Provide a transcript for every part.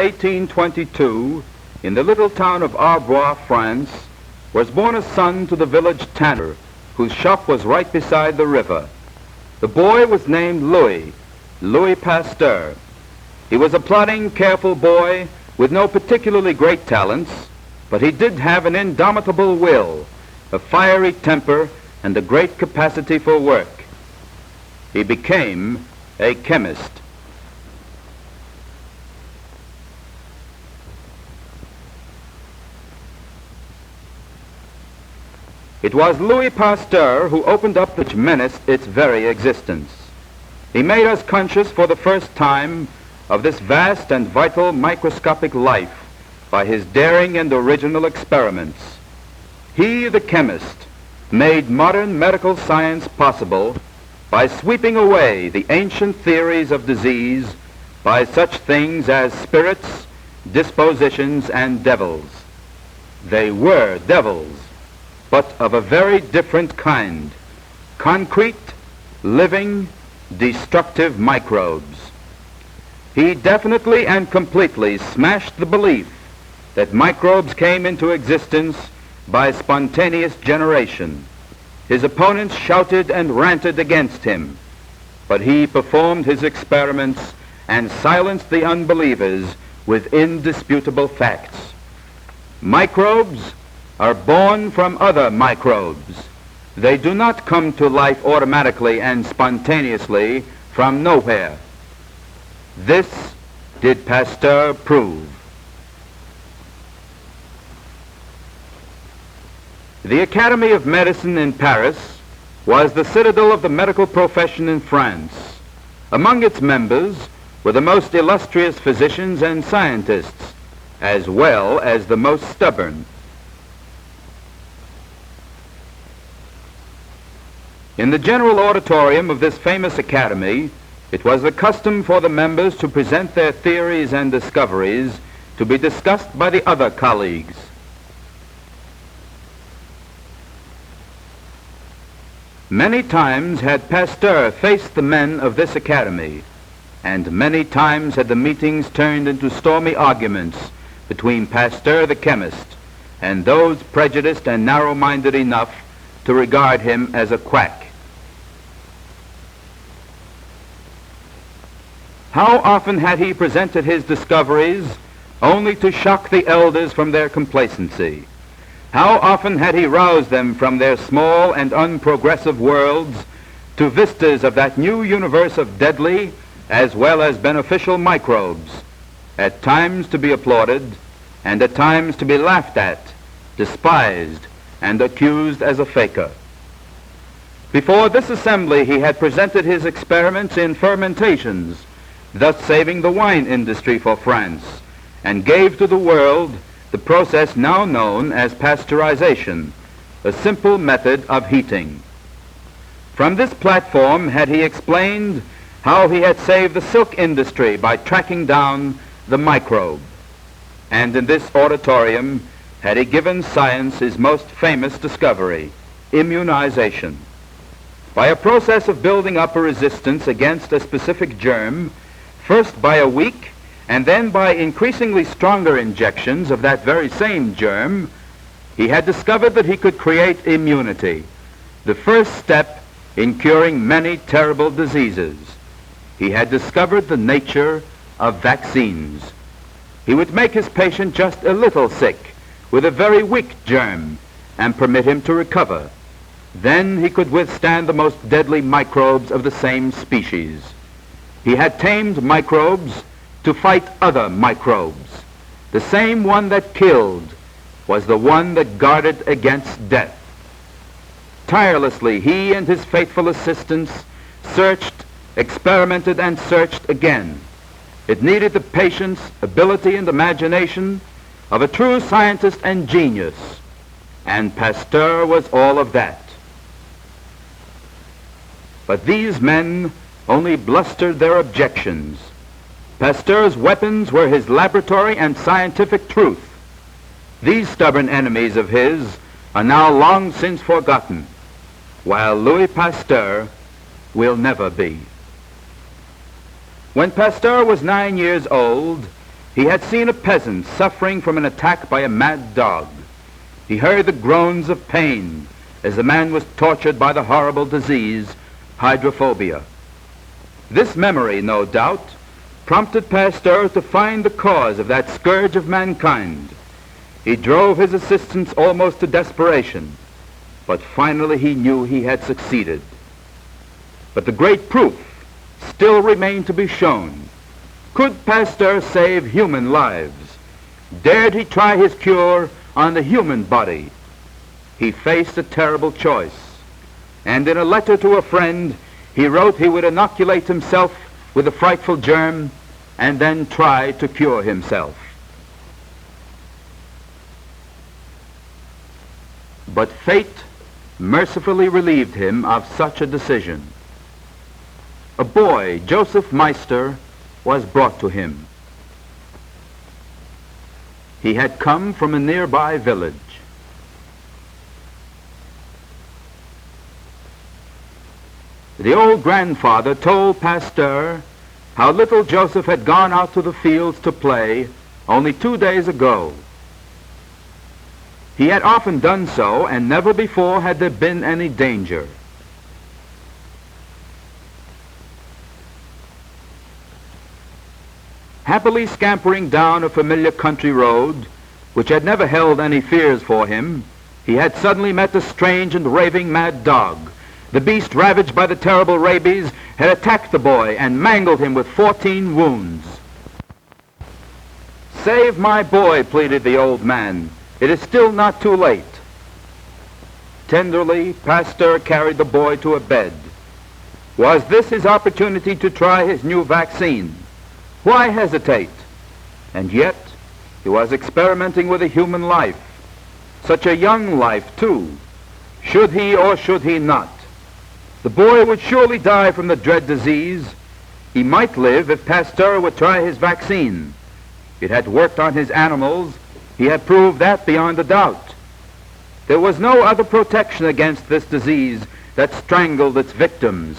1822, in the little town of Arbois, France, was born a son to the village tanner, whose shop was right beside the river. The boy was named Louis Pasteur. He was a plodding, careful boy with no particularly great talents, but he did have an indomitable will, a fiery temper, and a great capacity for work. He became a chemist. It was Louis Pasteur who opened up which menaced its very existence. He made us conscious for the first time of this vast and vital microscopic life by his daring and original experiments. He, the chemist, made modern medical science possible by sweeping away the ancient theories of disease by such things as spirits, dispositions, and devils. They were devils, but of a very different kind, concrete, living, destructive microbes. He definitely and completely smashed the belief that microbes came into existence by spontaneous generation. His opponents shouted and ranted against him, but he performed his experiments and silenced the unbelievers with indisputable facts. Microbes are born from other microbes. They do not come to life automatically and spontaneously from nowhere. This did Pasteur prove. The Academy of Medicine in Paris was the citadel of the medical profession in France. Among its members were the most illustrious physicians and scientists, as well as the most stubborn. In the general auditorium of this famous academy, it was the custom for the members to present their theories and discoveries to be discussed by the other colleagues. Many times had Pasteur faced the men of this academy, and many times had the meetings turned into stormy arguments between Pasteur the chemist and those prejudiced and narrow-minded enough to regard him as a quack. How often had he presented his discoveries only to shock the elders from their complacency? How often had he roused them from their small and unprogressive worlds to vistas of that new universe of deadly as well as beneficial microbes, at times to be applauded and at times to be laughed at, despised, and accused as a faker. Before this assembly he had presented his experiments in fermentations, thus saving the wine industry for France, and gave to the world the process now known as pasteurization, a simple method of heating. From this platform had he explained how he had saved the silk industry by tracking down the microbe. And in this auditorium had he given science his most famous discovery, immunization. By a process of building up a resistance against a specific germ, first by a weak and then by increasingly stronger injections of that very same germ, he had discovered that he could create immunity, the first step in curing many terrible diseases. He had discovered the nature of vaccines. He would make his patient just a little sick with a very weak germ and permit him to recover. Then he could withstand the most deadly microbes of the same species. He had tamed microbes to fight other microbes. The same one that killed was the one that guarded against death. Tirelessly, he and his faithful assistants searched, experimented, and searched again. It needed the patience, ability, and imagination of a true scientist and genius, and Pasteur was all of that. But these men only blustered their objections. Pasteur's weapons were his laboratory and scientific truth. These stubborn enemies of his are now long since forgotten, while Louis Pasteur will never be. When Pasteur was 9 years old, He had seen a peasant suffering from an attack by a mad dog. He heard the groans of pain as the man was tortured by the horrible disease, hydrophobia. This memory, no doubt, prompted Pasteur to find the cause of that scourge of mankind. He drove his assistants almost to desperation, but finally he knew he had succeeded. But the great proof still remained to be shown. Could Pasteur save human lives? Dared he try his cure on the human body? He faced a terrible choice, and in a letter to a friend, he wrote he would inoculate himself with the frightful germ and then try to cure himself. But fate mercifully relieved him of such a decision. A boy, Joseph Meister, was brought to him. He had come from a nearby village. The old grandfather told Pasteur how little Joseph had gone out to the fields to play only 2 days ago. He had often done so, and never before had there been any danger. Happily scampering down a familiar country road, which had never held any fears for him, he had suddenly met a strange and raving mad dog. The beast, ravaged by the terrible rabies, had attacked the boy and mangled him with 14 wounds. "Save my boy," pleaded the old man. "It is still not too late." Tenderly, Pasteur carried the boy to a bed. Was this his opportunity to try his new vaccine? Why hesitate? And yet, he was experimenting with a human life. Such a young life, too. Should he or should he not? The boy would surely die from the dread disease. He might live if Pasteur would try his vaccine. It had worked on his animals. He had proved that beyond a doubt. There was no other protection against this disease that strangled its victims.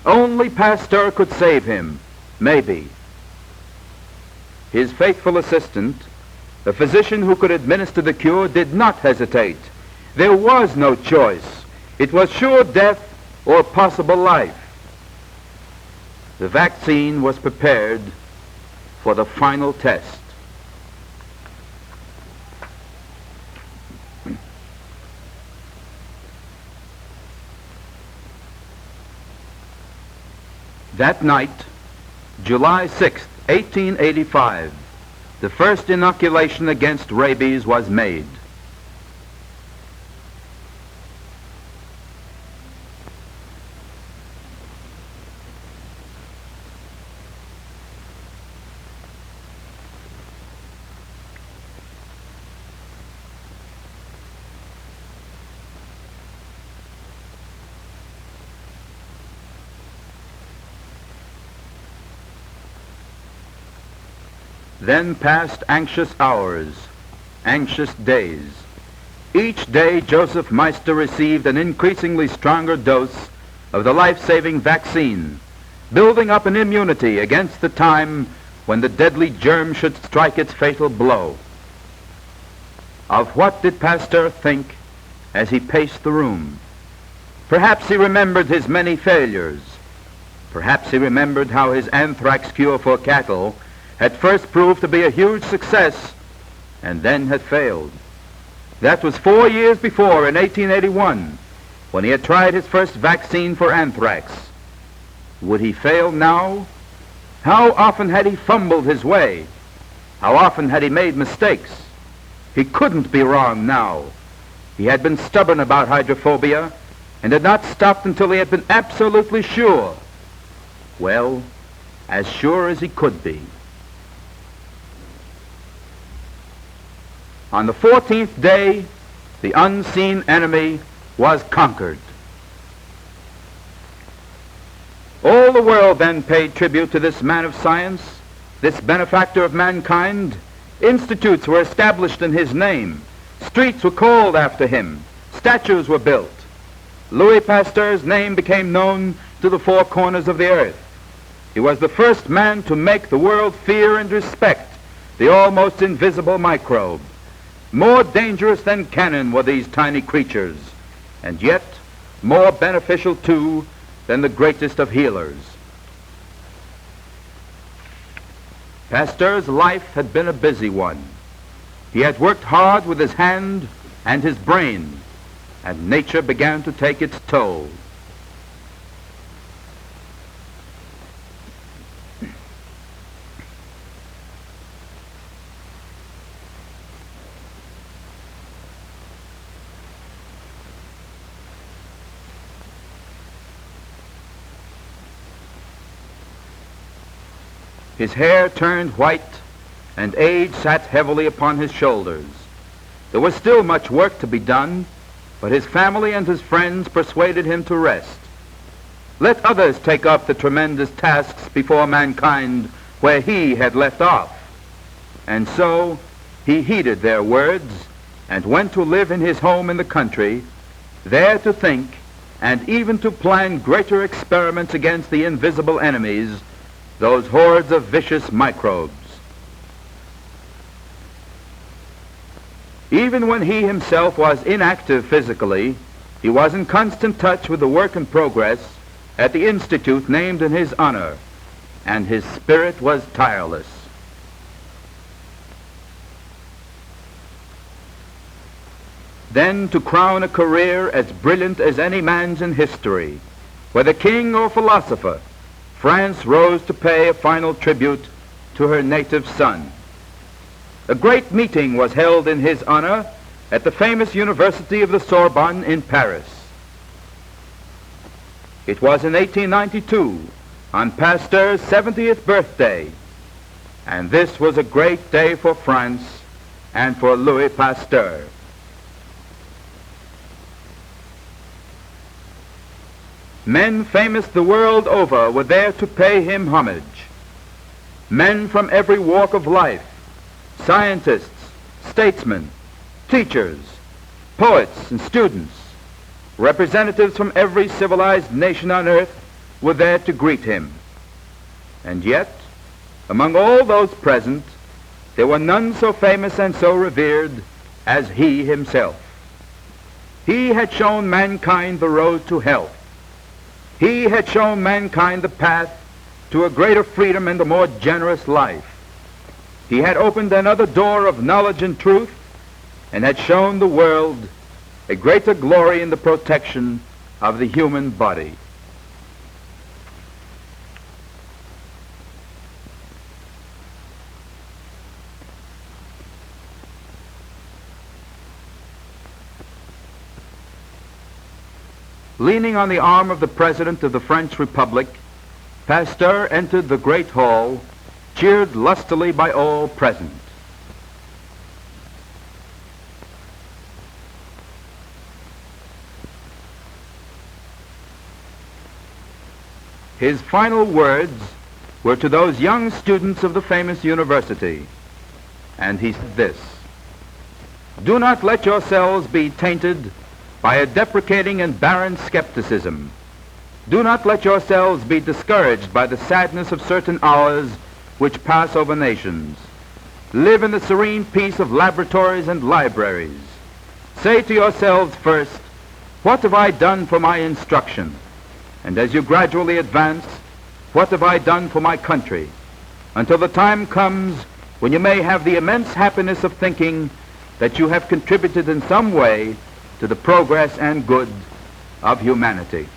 Only Pasteur could save him. Maybe. His faithful assistant, the physician who could administer the cure, did not hesitate. There was no choice. It was sure death or possible life. The vaccine was prepared for the final test. That night, July 6th, 1885, the first inoculation against rabies was made. Then passed anxious hours, anxious days. Each day Joseph Meister received an increasingly stronger dose of the life-saving vaccine, building up an immunity against the time when the deadly germ should strike its fatal blow. Of what did Pasteur think as he paced the room? Perhaps he remembered his many failures. Perhaps he remembered how his anthrax cure for cattle had first proved to be a huge success and then had failed. That was 4 years before, in 1881, when he had tried his first vaccine for anthrax. Would he fail now? How often had he fumbled his way? How often had he made mistakes? He couldn't be wrong now. He had been stubborn about hydrophobia and had not stopped until he had been absolutely sure. Well, as sure as he could be. On the 14th day, the unseen enemy was conquered. All the world then paid tribute to this man of science, this benefactor of mankind. Institutes were established in his name. Streets were called after him. Statues were built. Louis Pasteur's name became known to the four corners of the earth. He was the first man to make the world fear and respect the almost invisible microbe. More dangerous than cannon were these tiny creatures, and yet more beneficial too than the greatest of healers. Pasteur's life had been a busy one. He had worked hard with his hand and his brain, and nature began to take its toll. His hair turned white, and age sat heavily upon his shoulders. There was still much work to be done, but his family and his friends persuaded him to rest. Let others take up the tremendous tasks before mankind where he had left off. And so he heeded their words and went to live in his home in the country, there to think and even to plan greater experiments against the invisible enemies, those hordes of vicious microbes. Even when he himself was inactive physically, he was in constant touch with the work in progress at the institute named in his honor, and his spirit was tireless. Then, to crown a career as brilliant as any man's in history, whether king or philosopher, France rose to pay a final tribute to her native son. A great meeting was held in his honor at the famous University of the Sorbonne in Paris. It was in 1892, on Pasteur's 70th birthday, and this was a great day for France and for Louis Pasteur. Men famous the world over were there to pay him homage. Men from every walk of life, scientists, statesmen, teachers, poets and students, representatives from every civilized nation on earth were there to greet him. And yet, among all those present, there were none so famous and so revered as he himself. He had shown mankind the road to health. He had shown mankind the path to a greater freedom and a more generous life. He had opened another door of knowledge and truth, and had shown the world a greater glory in the protection of the human body. Leaning on the arm of the President of the French Republic, Pasteur entered the great hall, cheered lustily by all present. His final words were to those young students of the famous university, and he said this: "Do not let yourselves be tainted by a deprecating and barren skepticism. Do not let yourselves be discouraged by the sadness of certain hours which pass over nations. Live in the serene peace of laboratories and libraries. Say to yourselves first, what have I done for my instruction? And as you gradually advance, what have I done for my country? Until the time comes when you may have the immense happiness of thinking that you have contributed in some way to the progress and good of humanity."